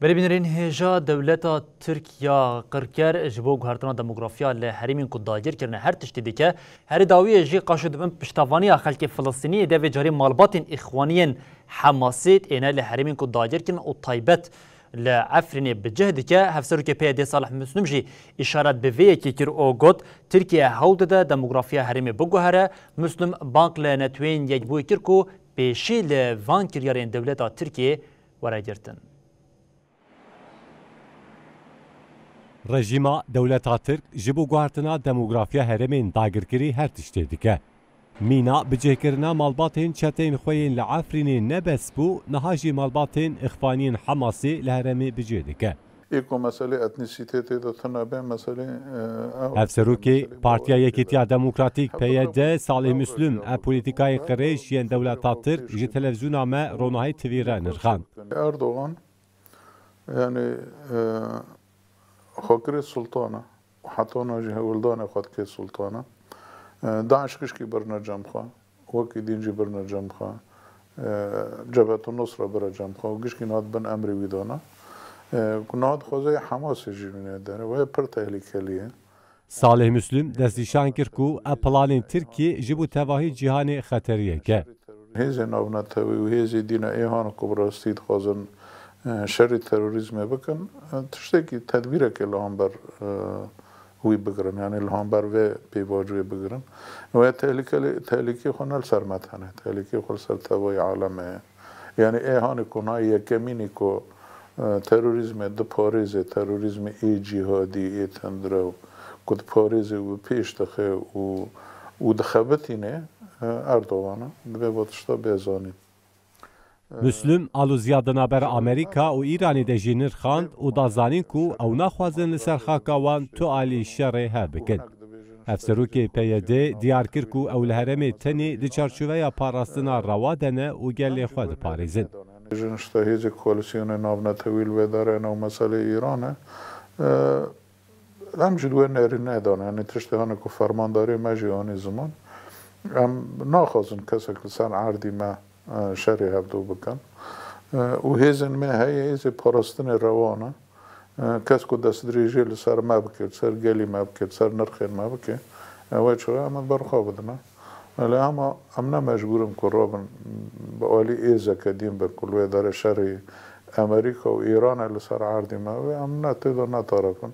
بربینرین هجا دولتا ترکیا قرکر جبو گهارتنا دموگرافیا لحریمین کو داگیر کرنه هر تشتی دیگه هر داوی جی قاشد بن پشتوانی خلک فلسطینی ده و جاری مالباتین اخوانیین حماسیت اینه لحریمین کو داگیر کرن و طایبت لعفرینی بجهد که هفسرو که پیاده صالح مسلم جی اشارت به وی که کر او گوت ترکیه هولد ده دموگرافیا حریمی بگوهره مسلم بانک لنتوین یک بوی کرکو پیشی لوان کریارین دولتا ترکیه ورا گرتن. رژیما دولتا ترک جبو گوهرتنا دموگرافیا هرمین داگرکری هر تشتی دیگه. مینا بجهکرنا مالباتین چتین خوین لعفرین نبس بو نهاجی مالباتین اخوانین حماسی لهرمی بجه دیگه. ایکو مسئله اتنیسیته دا تنابه مسئله افسروکی پارتیا یکیتیا دموکراتیک پیده صالح مسلم پولیتیکای قریش ین دولتا ترک جی تلویزیونا ما روناهای تویره نرخان. اردوغان يعني خاكري السلطانة وحتى ناجي هولدان خاطكي السلطانة داعش كشكي برنا جمخا وكي دينجي برنا جمخا جبهة النصرة برا جمخا وكشكي ناد بن أمري ويدانا ناد خوزي حماس جيبينه داره وهي پر تهليكاليه صالح مسلم دستیشان کرد کو اپلان ترکیه جبو تواهی جهان خطریه که هیزی نابنا تاوی و هیزی دین ایهان کبراستید خوازن شر تروریسم بکن تشتی که تدبیره که لهم بر وی بگرن یعنی لهم بر و پیواجوی بگرن و تهلیکی خونال سرمتانه تهلیکی خون سر توای عالمه یعنی ایهان کنای یکمینی که تروریسم دو پاریزه تروریسم ای جهادی ای تندرو کد پاریزه و پیش دخه و دخبتینه اردوانه به باتشتا بیزانید مسلم آلوزیادنا بر امریکا و ایرانی ده جینر خاند و دازانین کو او نخوازن لسر خاکاوان تو آلی شر هر بکن. افسروکی پیده دیار کر کو او لهرمی تنی دی چارچوبه پاراستنا روادنه و گلی خود پاریزن. جنشتا هیچ کوالسیون نابنا طویل و داره نو مسئله ایرانه هم جدوه نری ندانه یعنی تشتهانه که فرمانداری مجیانی زمان هم ناخوازن کسی که سر عردی ما شری هفدو بکن و هیزن می هیز پاراستن روانه کس که دست دریجی لسر ما بکید سر گلی ما بکید سر نرخین ما بکید اوه چرا همه برخواه بدنه ولی هم نمجبورم که رابن با آلی ایزا کدیم برکل و داره شری امریکا و ایران لسر عردی ما و هم نتیده نتارکن